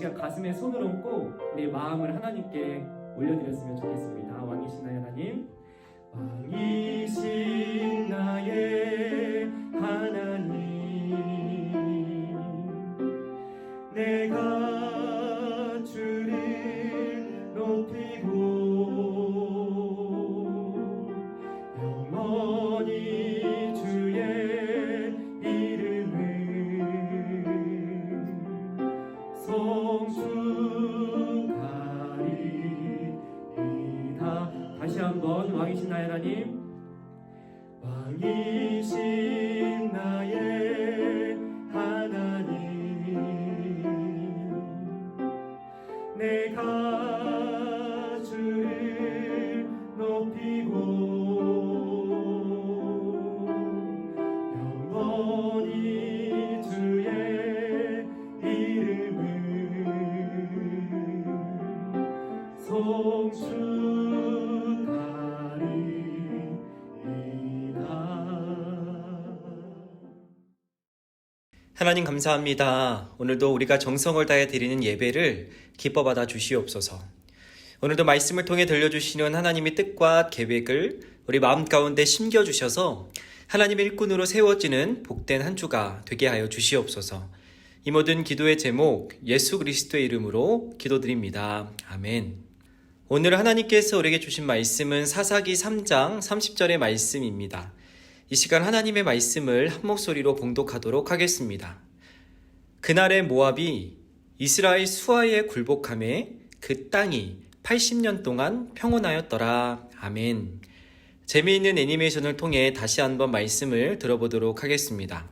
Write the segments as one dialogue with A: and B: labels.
A: 시간 가슴에 손을 얹고 우리 마음을 하나님께 올려드렸으면 좋겠습니다. 왕이신 나의 하나님, 왕이신 나의 하나님, 내가 주를 높이고 영원히 주의 이름을 성축하리이다. 다시 한번 왕이신 나의 하나님, 왕이신 나의 하나님, 내가 주를 높이고 영원히 주의 이름을 성축하리이다.
B: 하나님 감사합니다. 오늘도 우리가 정성을 다해 드리는 예배를 기뻐 받아 주시옵소서. 오늘도 말씀을 통해 들려주시는 하나님의 뜻과 계획을 우리 마음 가운데 심겨주셔서 하나님의 일꾼으로 세워지는 복된 한 주가 되게 하여 주시옵소서. 이 모든 기도의 제목 예수 그리스도의 이름으로 기도드립니다. 아멘. 오늘 하나님께서 우리에게 주신 말씀은 사사기 3장 30절의 말씀입니다. 이 시간 하나님의 말씀을 한 목소리로 봉독하도록 하겠습니다. 그날의 모압이 이스라엘 수하에 굴복하매 그 땅이 80년 동안 평온하였더라. 아멘. 재미있는 애니메이션을 통해 다시 한번 말씀을 들어보도록 하겠습니다.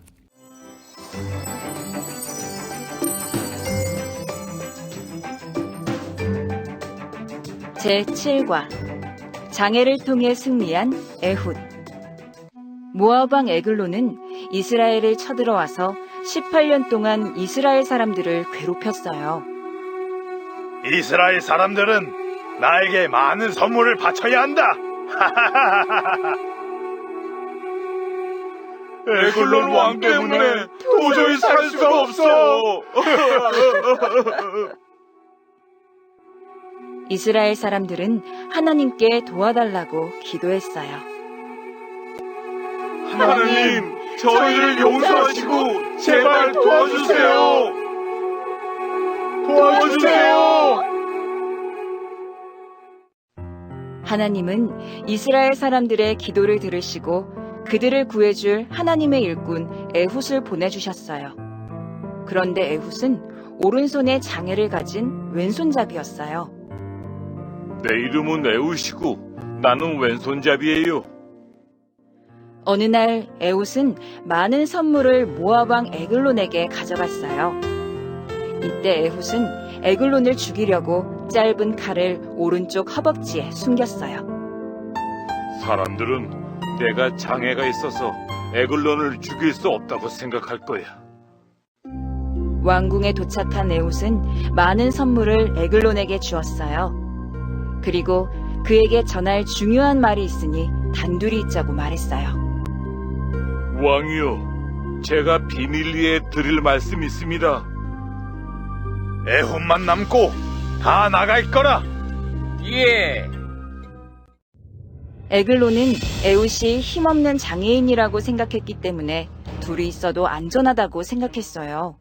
C: 제7과 장애를 통해 승리한 에훗. 모압 왕 에글론은 이스라엘에 쳐들어와서 18년 동안 이스라엘 사람들을 괴롭혔어요.
D: 이스라엘 사람들은 나에게 많은 선물을 바쳐야 한다. 에글론 왕 때문에 도저히 살 수가 없어.
C: 이스라엘 사람들은 하나님께 도와달라고 기도했어요.
D: 하나님, 저희를 용서하시고 제발 도와주세요. 도와주세요.
C: 하나님은 이스라엘 사람들의 기도를 들으시고 그들을 구해줄 하나님의 일꾼 에훗을 보내주셨어요. 그런데 에훗은 오른손에 장애를 가진 왼손잡이였어요.
D: 내 이름은 에훗이고 나는 왼손잡이에요.
C: 어느 날 에훗은 많은 선물을 모압 왕 에글론에게 가져갔어요. 이때 에훗은 에글론을 죽이려고 짧은 칼을 오른쪽 허벅지에 숨겼어요.
D: 사람들은 내가 장애가 있어서 에글론을 죽일 수 없다고 생각할 거야.
C: 왕궁에 도착한 에훗은 많은 선물을 에글론에게 주었어요. 그리고 그에게 전할 중요한 말이 있으니 단둘이 있자고 말했어요.
D: 왕이요, 제가 비밀리에 드릴 말씀이 있습니다. 에훗만 남고 다 나갈 거라. 예.
C: 에글론은 에훗이 힘없는 장애인이라고 생각했기 때문에 둘이 있어도 안전하다고 생각했어요.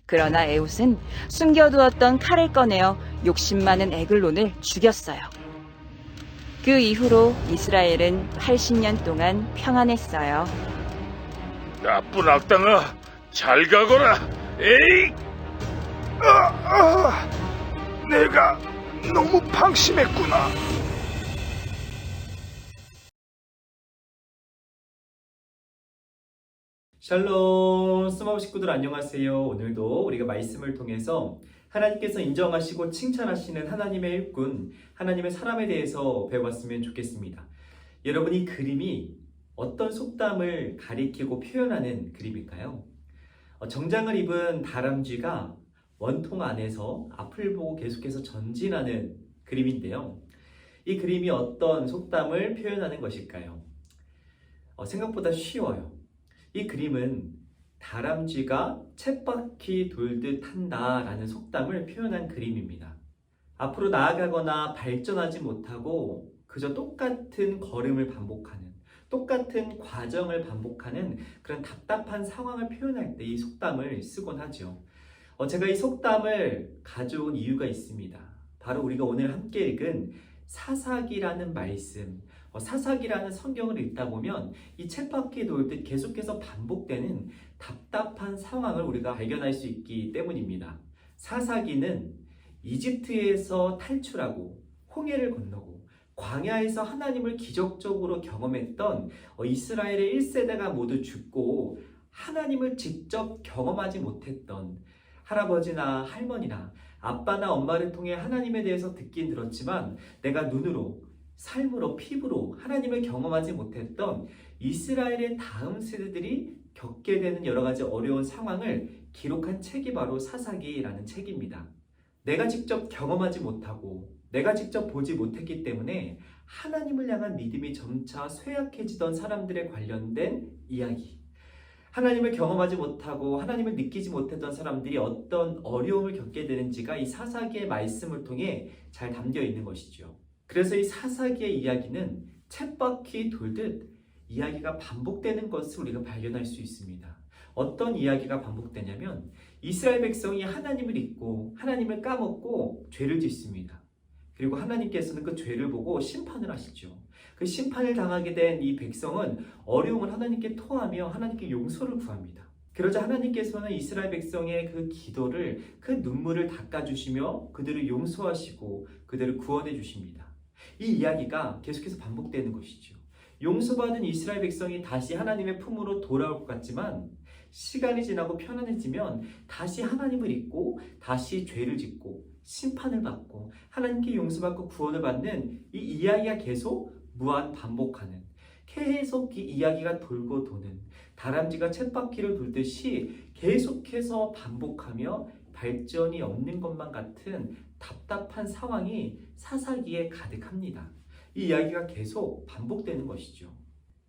C: 그러나 에훗은 숨겨두었던 칼을 꺼내어 욕심 많은 에글론을 죽였어요. 그 이후로 이스라엘은 80년 동안 평안했어요.
D: 나쁜 악당아, 잘 가거라. 에이! 내가 너무 방심했구나.
B: 샬롬, 스마우 식구들 안녕하세요. 오늘도 우리가 말씀을 통해서 하나님께서 인정하시고 칭찬하시는 하나님의 일꾼, 하나님의 사람에 대해서 배워봤으면 좋겠습니다. 여러분, 이 그림이 어떤 속담을 가리키고 표현하는 그림일까요? 정장을 입은 다람쥐가 원통 안에서 앞을 보고 계속해서 전진하는 그림인데요. 이 그림이 어떤 속담을 표현하는 것일까요? 생각보다 쉬워요. 이 그림은 다람쥐가 쳇바퀴 돌듯 한다라는 속담을 표현한 그림입니다. 앞으로 나아가거나 발전하지 못하고 그저 똑같은 걸음을 반복하는, 똑같은 과정을 반복하는 그런 답답한 상황을 표현할 때 이 속담을 쓰곤 하죠. 제가 이 속담을 가져온 이유가 있습니다. 바로 우리가 오늘 함께 읽은 사사기라는 말씀, 사사기라는 성경을 읽다 보면 이 쳇바퀴 돌듯 계속해서 반복되는 답답한 상황을 우리가 발견할 수 있기 때문입니다. 사사기는 이집트에서 탈출하고 홍해를 건너고 광야에서 하나님을 기적적으로 경험했던 이스라엘의 1세대가 모두 죽고 하나님을 직접 경험하지 못했던 할아버지나 할머니나 아빠나 엄마를 통해 하나님에 대해서 듣긴 들었지만 내가 눈으로, 삶으로, 피부로 하나님을 경험하지 못했던 이스라엘의 다음 세대들이 겪게 되는 여러 가지 어려운 상황을 기록한 책이 바로 사사기라는 책입니다. 내가 직접 경험하지 못하고 내가 직접 보지 못했기 때문에 하나님을 향한 믿음이 점차 쇠약해지던 사람들에 관련된 이야기. 하나님을 경험하지 못하고 하나님을 느끼지 못했던 사람들이 어떤 어려움을 겪게 되는지가 이 사사기의 말씀을 통해 잘 담겨 있는 것이죠. 그래서 이 사사기의 이야기는 쳇바퀴 돌듯 이야기가 반복되는 것을 우리가 발견할 수 있습니다. 어떤 이야기가 반복되냐면 이스라엘 백성이 하나님을 잊고 하나님을 까먹고 죄를 짓습니다. 그리고 하나님께서는 그 죄를 보고 심판을 하시죠. 그 심판을 당하게 된 이 백성은 어려움을 하나님께 토하며 하나님께 용서를 구합니다. 그러자 하나님께서는 이스라엘 백성의 그 기도를, 그 눈물을 닦아주시며 그들을 용서하시고 그들을 구원해 주십니다. 이 이야기가 계속해서 반복되는 것이죠. 용서받은 이스라엘 백성이 다시 하나님의 품으로 돌아올 것 같지만 시간이 지나고 편안해지면 다시 하나님을 잊고 다시 죄를 짓고 심판을 받고 하나님께 용서받고 구원을 받는 이 이야기가 계속 무한 반복하는, 계속 이 이야기가 돌고 도는, 다람쥐가 쳇바퀴를 돌듯이 계속해서 반복하며 발전이 없는 것만 같은 답답한 상황이 사사기에 가득합니다. 이 이야기가 계속 반복되는 것이죠.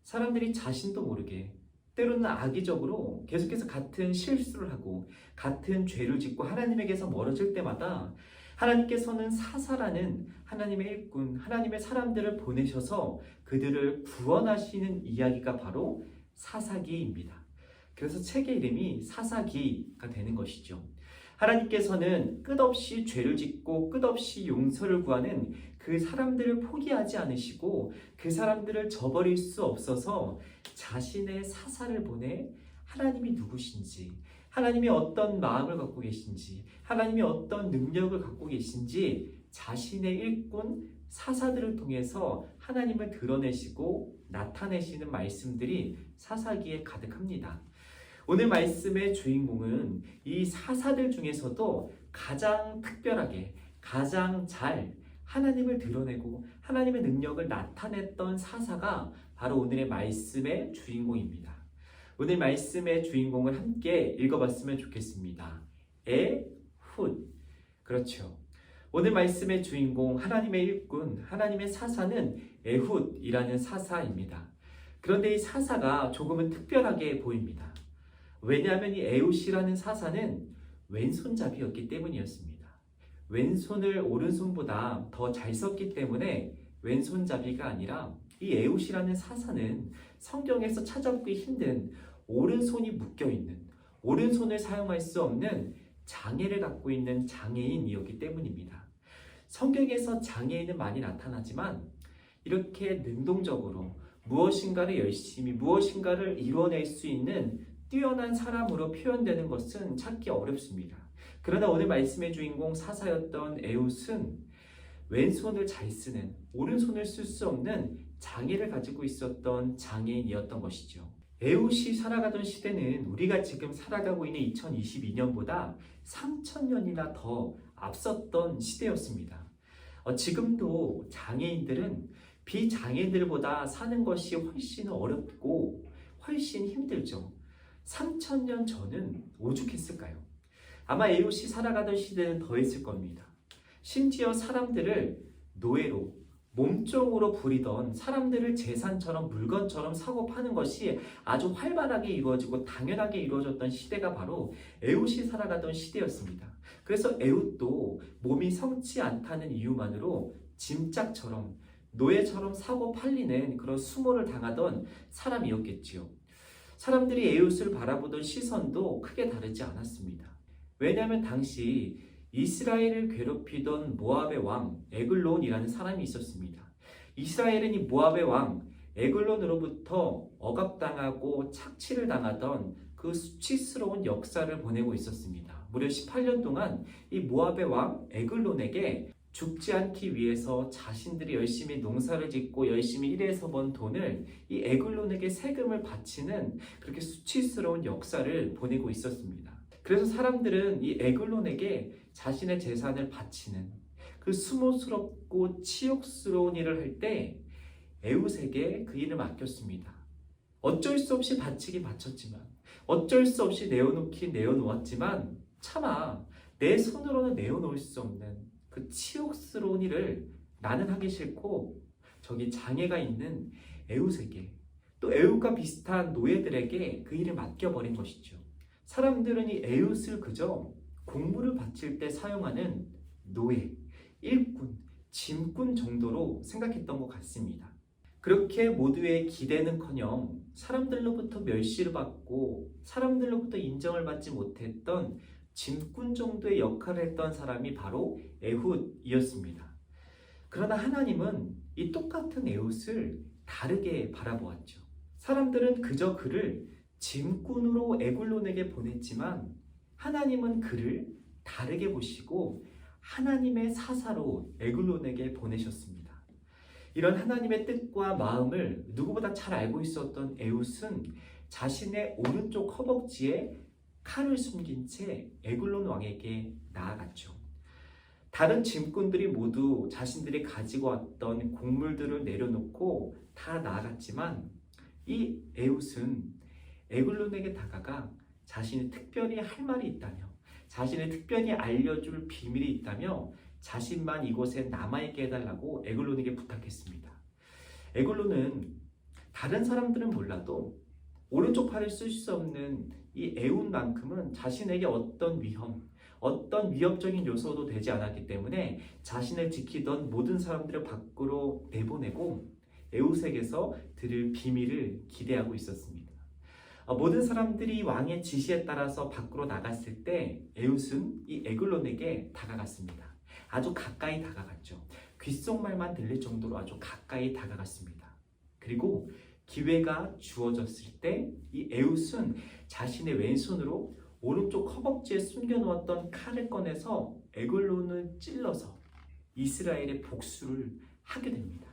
B: 사람들이 자신도 모르게 때로는 악의적으로 계속해서 같은 실수를 하고 같은 죄를 짓고 하나님에게서 멀어질 때마다 하나님께서는 사사라는 하나님의 일꾼, 하나님의 사람들을 보내셔서 그들을 구원하시는 이야기가 바로 사사기입니다. 그래서 책의 이름이 사사기가 되는 것이죠. 하나님께서는 끝없이 죄를 짓고 끝없이 용서를 구하는 그 사람들을 포기하지 않으시고 그 사람들을 저버릴 수 없어서 자신의 사사를 보내 하나님이 누구신지, 하나님이 어떤 마음을 갖고 계신지, 하나님이 어떤 능력을 갖고 계신지 자신의 일꾼 사사들을 통해서 하나님을 드러내시고 나타내시는 말씀들이 사사기에 가득합니다. 오늘 말씀의 주인공은 이 사사들 중에서도 가장 특별하게, 가장 잘 하나님을 드러내고 하나님의 능력을 나타냈던 사사가 바로 오늘의 말씀의 주인공입니다. 오늘 말씀의 주인공을 함께 읽어봤으면 좋겠습니다. 에훗. 그렇죠. 오늘 말씀의 주인공, 하나님의 일꾼, 하나님의 사사는 에훗이라는 사사입니다. 그런데 이 사사가 조금은 특별하게 보입니다. 왜냐하면 이 에훗이라는 사사는 왼손잡이였기 때문이었습니다. 왼손을 오른손보다 더 잘 썼기 때문에 왼손잡이가 아니라 이 에훗이라는 사사는 성경에서 찾아보기 힘든 오른손이 묶여있는, 오른손을 사용할 수 없는 장애를 갖고 있는 장애인이었기 때문입니다. 성경에서 장애인은 많이 나타나지만 이렇게 능동적으로 무엇인가를 열심히 무엇인가를 이뤄낼 수 있는 뛰어난 사람으로 표현되는 것은 찾기 어렵습니다. 그러나 오늘 말씀의 주인공 사사였던 에훗은 왼손을 잘 쓰는, 오른손을 쓸 수 없는 장애를 가지고 있었던 장애인이었던 것이죠. 에훗이 살아가던 시대는 우리가 지금 살아가고 있는 2022년보다 3000년이나 더 앞섰던 시대였습니다. 지금도 장애인들은 비장애인들보다 사는 것이 훨씬 어렵고 훨씬 힘들죠. 3000년 전은 오죽했을까요? 아마 에훗이 살아가던 시대는 더했을 겁니다. 심지어 사람들을 노예로,
A: 몸종으로 부리던 사람들을 재산처럼 물건처럼 사고 파는 것이 아주 활발하게 이루어지고 당연하게 이루어졌던 시대가 바로 에훗이 살아가던 시대였습니다. 그래서 에훗도 몸이 성치 않다는 이유만으로 짐짝처럼 노예처럼 사고 팔리는 그런 수모를 당하던 사람이었겠지요. 사람들이 에훗을 바라보던 시선도 크게 다르지 않았습니다. 왜냐하면 당시 이스라엘을 괴롭히던 모압의 왕 에글론이라는 사람이 있었습니다. 이스라엘은 이 모압의 왕 에글론으로부터 억압당하고 착취를 당하던 그 수치스러운 역사를 보내고 있었습니다. 무려 18년 동안 이 모압의 왕 에글론에게 죽지 않기 위해서 자신들이 열심히 농사를 짓고 열심히 일해서 번 돈을 이 에글론에게 세금을 바치는 그렇게 수치스러운 역사를 보내고 있었습니다. 그래서 사람들은 이 에글론에게 자신의 재산을 바치는 그 수모스럽고 치욕스러운 일을 할 때 에훗에게 그 일을 맡겼습니다. 어쩔 수 없이 바치긴 바쳤지만, 어쩔 수 없이 내어놓긴 내어놓았지만 차마 내 손으로는 내어놓을 수 없는 그 치욕스러운 일을 나는 하기 싫고 저기 장애가 있는 에훗에게, 또 에훗과 비슷한 노예들에게 그 일을 맡겨버린 것이죠. 사람들은 이 에훗을 그저 곡물을 바칠 때 사용하는 노예, 일꾼, 짐꾼 정도로 생각했던 것 같습니다. 그렇게 모두의 기대는커녕 사람들로부터 멸시를 받고 사람들로부터 인정을 받지 못했던 짐꾼 정도의 역할을 했던 사람이 바로 에훗이었습니다. 그러나 하나님은 이 똑같은 에훗을 다르게 바라보았죠. 사람들은 그저 그를 짐꾼으로 에글론에게 보냈지만 하나님은 그를 다르게 보시고 하나님의 사사로 에글론에게 보내셨습니다. 이런 하나님의 뜻과 마음을 누구보다 잘 알고 있었던 에훗은 자신의 오른쪽 허벅지에 칼을 숨긴 채 에글론 왕에게 나아갔죠. 다른 짐꾼들이 모두 자신들이 가지고 왔던 곡물들을 내려놓고 다 나아갔지만 이 에훗은 에글론에게 다가가 자신이 특별히 할 말이 있다며, 자신이 특별히 알려줄 비밀이 있다며 자신만 이곳에 남아있게 해달라고 에글론에게 부탁했습니다. 에글론은 다른 사람들은 몰라도 오른쪽 팔을 쓸 수 없는 이 에훗만큼은 자신에게 어떤 위험, 어떤 위협적인 요소도 되지 않았기 때문에 자신을 지키던 모든 사람들을 밖으로 내보내고 에훗에게서 들을 비밀을 기대하고 있었습니다. 모든 사람들이 왕의 지시에 따라서 밖으로 나갔을 때 에훗은 이 에글론에게 다가갔습니다. 아주 가까이 다가갔죠. 귓속말만 들릴 정도로 아주 가까이 다가갔습니다. 그리고 기회가 주어졌을 때 이 에훗은 자신의 왼손으로 오른쪽 허벅지에 숨겨놓았던 칼을 꺼내서 에글론을 찔러서 이스라엘의 복수를 하게 됩니다.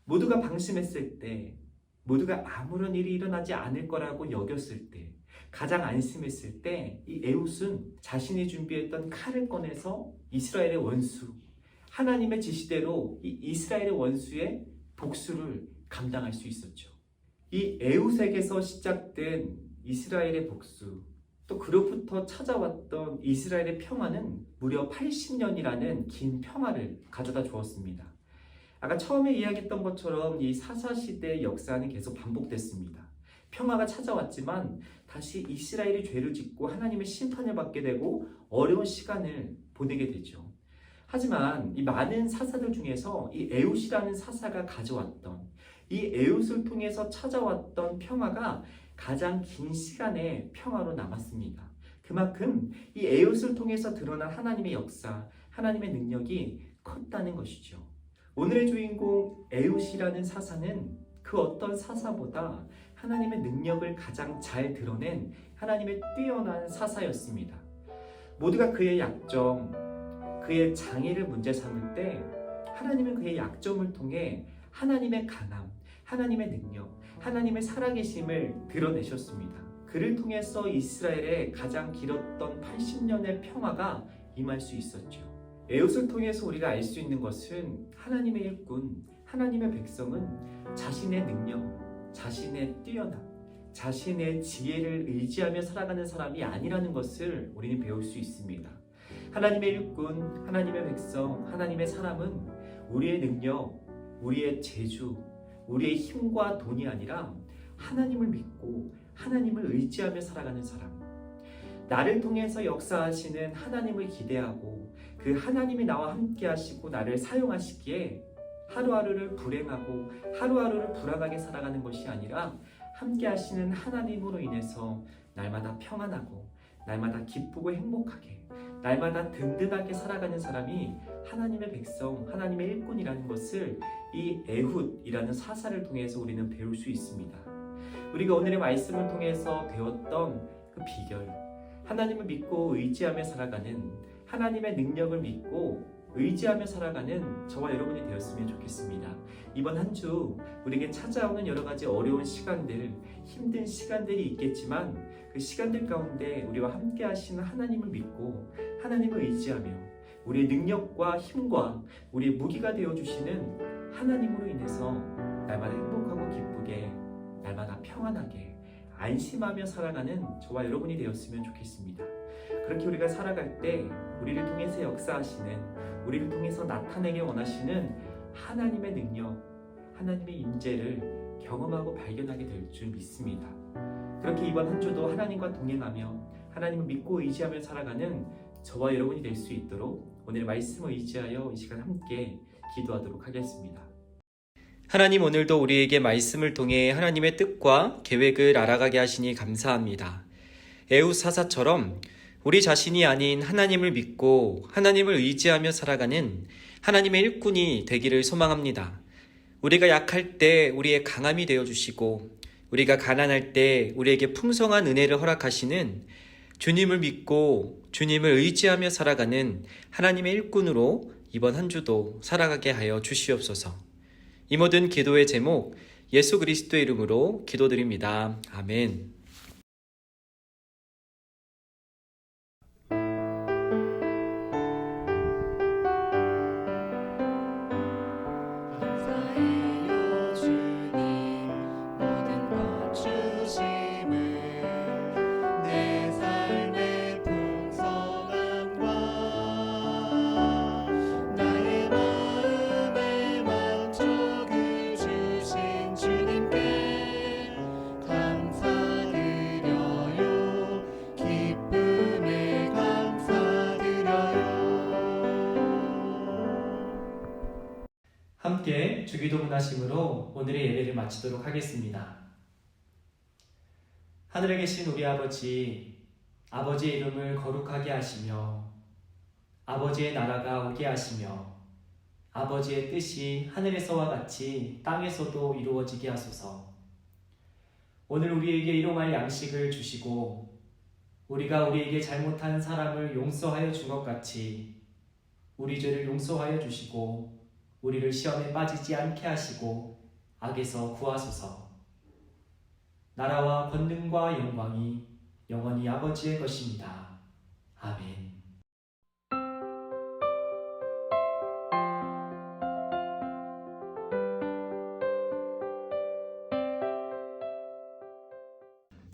A: 모두가 방심했을 때, 모두가 아무런 일이 일어나지 않을 거라고 여겼을 때, 가장 안심했을 때 이 에훗은 자신이 준비했던 칼을 꺼내서 이스라엘의 원수, 하나님의 지시대로 이 이스라엘의 원수의 복수를 감당할 수 있었죠. 이 에훗에게서 시작된 이스라엘의 복수, 또 그로부터 찾아왔던 이스라엘의 평화는 무려 80년이라는 긴 평화를 가져다 주었습니다. 아까 처음에 이야기했던 것처럼 이 사사시대의 역사는 계속 반복됐습니다. 평화가 찾아왔지만 다시 이스라엘이 죄를 짓고 하나님의 심판을 받게 되고 어려운 시간을 보내게 되죠. 하지만 이 많은 사사들 중에서 이 에훗이라는 사사가 가져왔던, 이 에훗을 통해서 찾아왔던 평화가 가장 긴 시간의 평화로 남았습니다. 그만큼 이 에훗을 통해서 드러난 하나님의 역사, 하나님의 능력이 컸다는 것이죠. 오늘의 주인공 에훗이라는 사사는 그 어떤 사사보다 하나님의 능력을 가장 잘 드러낸 하나님의 뛰어난 사사였습니다. 모두가 그의 약점, 그의 장애를 문제 삼을 때 하나님은 그의 약점을 통해 하나님의 강함, 하나님의 능력, 하나님의 살아계심을 드러내셨습니다. 그를 통해서 이스라엘의 가장 길었던 80년의 평화가 임할 수 있었죠. 에훗을 통해서 우리가 알 수 있는 것은 하나님의 일꾼, 하나님의 백성은 자신의 능력, 자신의 뛰어남, 자신의 지혜를 의지하며 살아가는 사람이 아니라는 것을 우리는 배울 수 있습니다. 하나님의 일꾼, 하나님의 백성, 하나님의 사람은 우리의 능력, 우리의 재주, 우리의 힘과 돈이 아니라 하나님을 믿고 하나님을 의지하며 살아가는 사람. 나를 통해서 역사하시는 하나님을 기대하고 그 하나님이 나와 함께 하시고 나를 사용하시기에 하루하루를 불행하고 하루하루를 불안하게 살아가는 것이 아니라 함께 하시는 하나님으로 인해서 날마다 평안하고 날마다 기쁘고 행복하게 날마다 든든하게 살아가는 사람이 하나님의 백성, 하나님의 일꾼이라는 것을 이 에훗이라는 사사를 통해서 우리는 배울 수 있습니다. 우리가 오늘의 말씀을 통해서 배웠던 그 비결, 하나님을 믿고 의지하며 살아가는, 하나님의 능력을 믿고 의지하며 살아가는 저와 여러분이 되었으면 좋겠습니다. 이번 한 주 우리에게 찾아오는 여러 가지 어려운 시간들, 힘든 시간들이 있겠지만 그 시간들 가운데 우리와 함께 하시는 하나님을 믿고 하나님을 의지하며 우리의 능력과 힘과 우리의 무기가 되어주시는 하나님으로 인해서 날마다 행복하고 기쁘게 날마다 평안하게 안심하며 살아가는 저와 여러분이 되었으면 좋겠습니다. 그렇게 우리가 살아갈 때 우리를 통해서 역사하시는, 우리를 통해서 나타내게 원하시는 하나님의 능력, 하나님의 임재를 경험하고 발견하게 될 줄 믿습니다. 그렇게 이번 한 주도 하나님과 동행하며 하나님을 믿고 의지하며 살아가는 저와 여러분이 될 수 있도록 오늘 말씀을 의지하여 이 시간 함께 기도하도록 하겠습니다.
B: 하나님, 오늘도 우리에게 말씀을 통해 하나님의 뜻과 계획을 알아가게 하시니 감사합니다. 에훗 사사처럼 우리 자신이 아닌 하나님을 믿고 하나님을 의지하며 살아가는 하나님의 일꾼이 되기를 소망합니다. 우리가 약할 때 우리의 강함이 되어주시고 우리가 가난할 때 우리에게 풍성한 은혜를 허락하시는 주님을 믿고 주님을 의지하며 살아가는 하나님의 일꾼으로 이번 한 주도 살아가게 하여 주시옵소서. 이 모든 기도의 제목 예수 그리스도의 이름으로 기도드립니다. 아멘.
E: 감사해요 주님 모든 것 주심을 내 삶의 풍성함과 나의 마음의 만족을 주신 주님께 감사드려요 기쁨에 감사드려요.
B: 함께 주기도 문하심으로 오늘의 예배를 마치도록 하겠습니다. 하늘에 계신 우리 아버지, 아버지의 이름을 거룩하게 하시며 아버지의 나라가 오게 하시며 아버지의 뜻이 하늘에서와 같이 땅에서도 이루어지게 하소서. 오늘 우리에게 일용할 양식을 주시고 우리가 우리에게 잘못한 사람을 용서하여 준 것 같이 우리 죄를 용서하여 주시고 우리를 시험에 빠지지 않게 하시고 악에서 구하소서. 나라와 권능과 영광이 영원히 아버지의 것입니다. 아멘.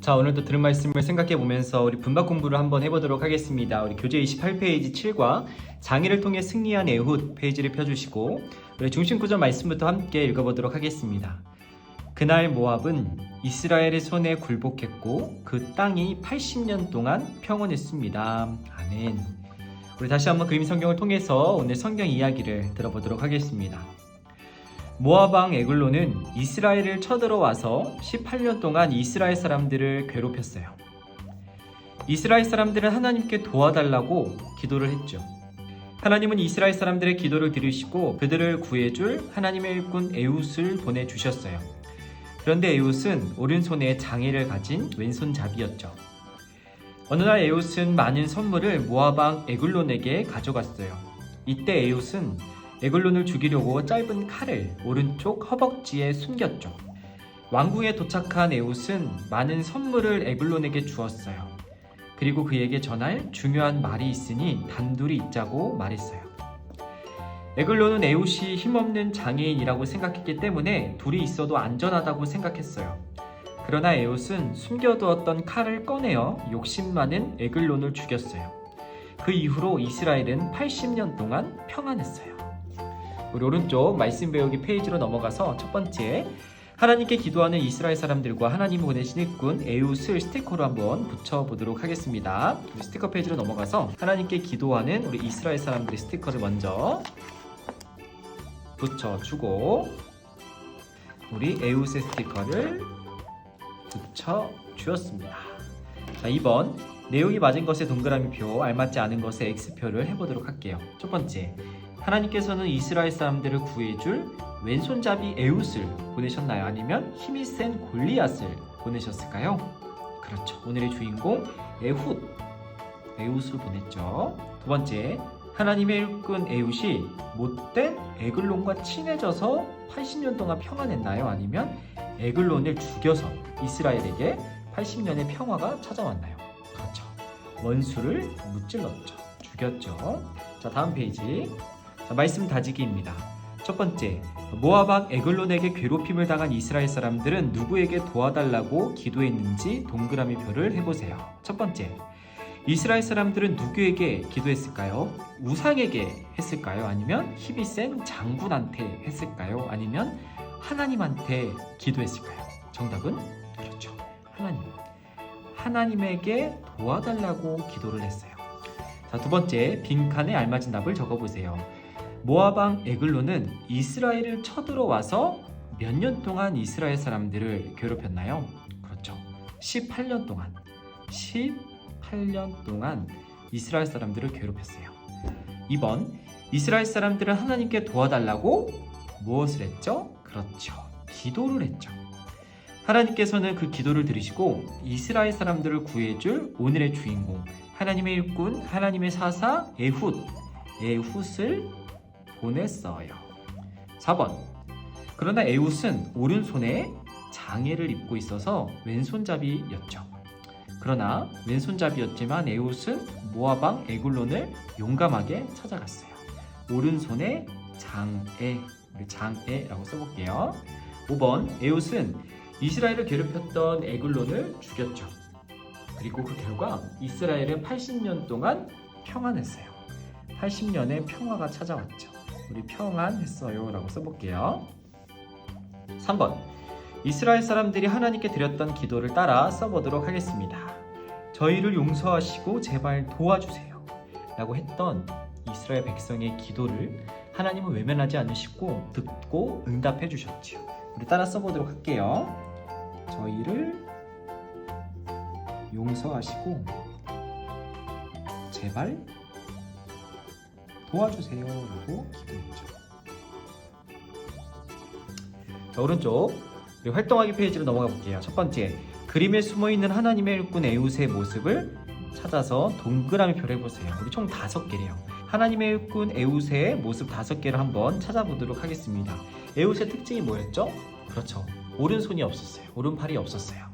B: 자, 오늘도 들은 말씀을 생각해 보면서 우리 분박 공부를 한번 해보도록 하겠습니다. 우리 교재 28페이지 7과 장애를 통해 승리한 에훗 페이지를 펴주시고 우리 중심 구절 말씀부터 함께 읽어보도록 하겠습니다. 그날 모압은 이스라엘의 손에 굴복했고 그 땅이 80년 동안 평온했습니다. 아멘. 우리 다시 한번 그림 성경을 통해서 오늘 성경 이야기를 들어보도록 하겠습니다. 모압 왕 에글론은 이스라엘을 쳐들어와서 18년 동안 이스라엘 사람들을 괴롭혔어요. 이스라엘 사람들은 하나님께 도와달라고 기도를 했죠. 하나님은 이스라엘 사람들의 기도를 들으시고 그들을 구해줄 하나님의 일꾼 에훗을 보내주셨어요. 그런데 에훗은 오른손에 장애를 가진 왼손잡이였죠. 어느 날 에훗은 많은 선물을 모압 왕 에글론에게 가져갔어요. 이때 에훗은 에글론을 죽이려고 짧은 칼을 오른쪽 허벅지에 숨겼죠. 왕궁에 도착한 에훗은 많은 선물을 에글론에게 주었어요. 그리고 그에게 전할 중요한 말이 있으니 단둘이 있자고 말했어요. 에글론은 에훗이 힘없는 장애인이라고 생각했기 때문에 둘이 있어도 안전하다고 생각했어요. 그러나 에훗은 숨겨두었던 칼을 꺼내어 욕심 많은 에글론을 죽였어요. 그 이후로 이스라엘은 80년 동안 평안했어요.
A: 우리 오른쪽 말씀 배우기 페이지로 넘어가서 첫 번째, 하나님께 기도하는 이스라엘 사람들과 하나님이 보내신 일꾼 에웃을 스티커로 한번 붙여보도록 하겠습니다. 우리 스티커 페이지로 넘어가서 하나님께 기도하는 우리 이스라엘 사람들의 스티커를 먼저 붙여주고 우리 에웃의 스티커를 붙여주었습니다. 자, 2번 내용이 맞은 것에 동그라미 표, 알맞지 않은 것에 X표를 해보도록 할게요. 첫 번째, 하나님께서는 이스라엘 사람들을 구해줄 왼손잡이 에웃을 보내셨나요? 아니면 힘이 센 골리앗을 보내셨을까요? 그렇죠. 오늘의 주인공 에웃을 보냈죠. 두 번째, 하나님의 일꾼 에웃이 못된 에글론과 친해져서 80년 동안 평안했나요? 아니면 에글론을 죽여서 이스라엘에게 80년의 평화가 찾아왔나요? 그렇죠. 원수를 무찔렀죠. 죽였죠. 자, 다음 페이지. 자, 말씀 다지기입니다. 첫 번째, 모압 왕 에글론에게 괴롭힘을 당한 이스라엘 사람들은 누구에게 도와달라고 기도했는지 동그라미 표를 해보세요. 첫 번째, 이스라엘 사람들은 누구에게 기도했을까요? 우상에게 했을까요? 아니면 힘이 센 장군한테 했을까요? 아니면 하나님한테 기도했을까요? 정답은 그렇죠. 하나님에게 도와달라고 기도를 했어요. 자, 두 번째, 빈칸에 알맞은 답을 적어보세요. 모압 왕 에글론은 이스라엘을 쳐들어와서 몇 년 동안 이스라엘 사람들을 괴롭혔나요? 그렇죠. 18년 동안 이스라엘 사람들을 괴롭혔어요. 2번, 이스라엘 사람들은 하나님께 도와달라고 무엇을 했죠? 그렇죠. 기도를 했죠. 하나님께서는 그 기도를 들으시고 이스라엘 사람들을 구해줄 오늘의 주인공, 하나님의 일꾼, 하나님의 사사 에훗을 보냈어요. 4번, 그러나 에훗은 오른손에 장애를 입고 있어서 왼손잡이였죠. 그러나 왼손잡이였지만 에훗은 모압 왕 에글론을 용감하게 찾아갔어요. 오른손에 장애라고 써볼게요. 5번, 에훗은 이스라엘을 괴롭혔던 에글론을 죽였죠. 그리고 그 결과 이스라엘은 80년 동안 평안했어요. 80년의 평화가 찾아왔죠. 우리 평안했어요 라고 써볼게요. 3번, 이스라엘 사람들이 하나님께 드렸던 기도를 따라 써보도록 하겠습니다. 저희를 용서하시고 제발 도와주세요 라고 했던 이스라엘 백성의 기도를 하나님은 외면하지 않으시고 듣고 응답해 주셨죠. 우리 따라 써보도록 할게요. 저희를 용서하시고 제발 도와주세요 라고 기도했죠. 자, 오른쪽 우리 활동하기 페이지로 넘어가 볼게요. 첫 번째, 그림에 숨어있는 하나님의 일꾼 에웃의 모습을 찾아서 동그라미 표를 해보세요. 우리 총 5개래요. 하나님의 일꾼 에웃의 모습 5개를 한번 찾아보도록 하겠습니다. 에웃의 특징이 뭐였죠? 그렇죠. 오른손이 없었어요. 오른팔이 없었어요.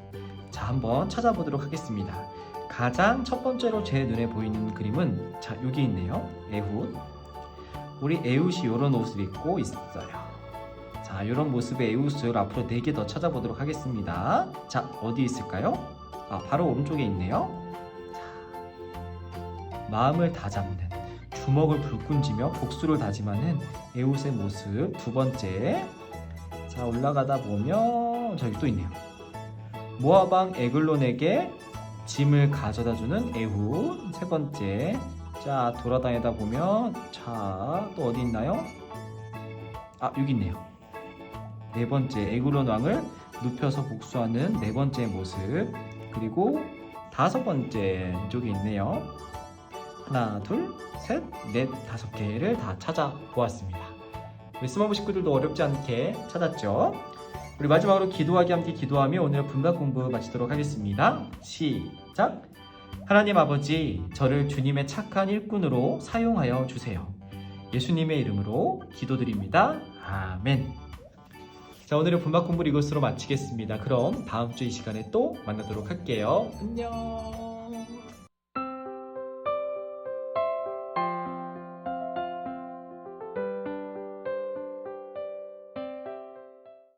A: 자, 한번 찾아보도록 하겠습니다. 가장 첫 번째로 제 눈에 보이는 그림은 자, 여기 있네요. 에훗. 우리 에훗이 이런 옷을 입고 있어요. 자, 이런 모습의 에훗을 앞으로 4개 더 찾아보도록 하겠습니다. 자, 어디 있을까요? 아, 바로 오른쪽에 있네요. 자, 마음을 다잡는, 주먹을 불끈쥐며 복수를 다짐하는 에훗의 모습. 두 번째, 자, 올라가다 보면 저기 또 있네요. 모압 왕 에글론에게 짐을 가져다주는 에훗. 세 번째, 자, 돌아다니다 보면 자, 또 어디 있나요? 아, 여기 있네요. 네 번째, 에글론 왕을 눕혀서 복수하는 네 번째 모습. 그리고 5번째, 이쪽에 있네요. 하나, 둘, 셋, 넷, 5개를 다 찾아보았습니다. 우리 스마브 식구들도 어렵지 않게 찾았죠? 우리 마지막으로 기도하기 함께 기도하며 오늘 분각 공부 마치도록 하겠습니다. 시작! 하나님 아버지, 저를 주님의 착한 일꾼으로 사용하여 주세요. 예수님의 이름으로 기도드립니다. 아멘. 자, 오늘의 분박 공부를 이것으로 마치겠습니다. 그럼 다음 주 이 시간에 또 만나도록 할게요. 안녕.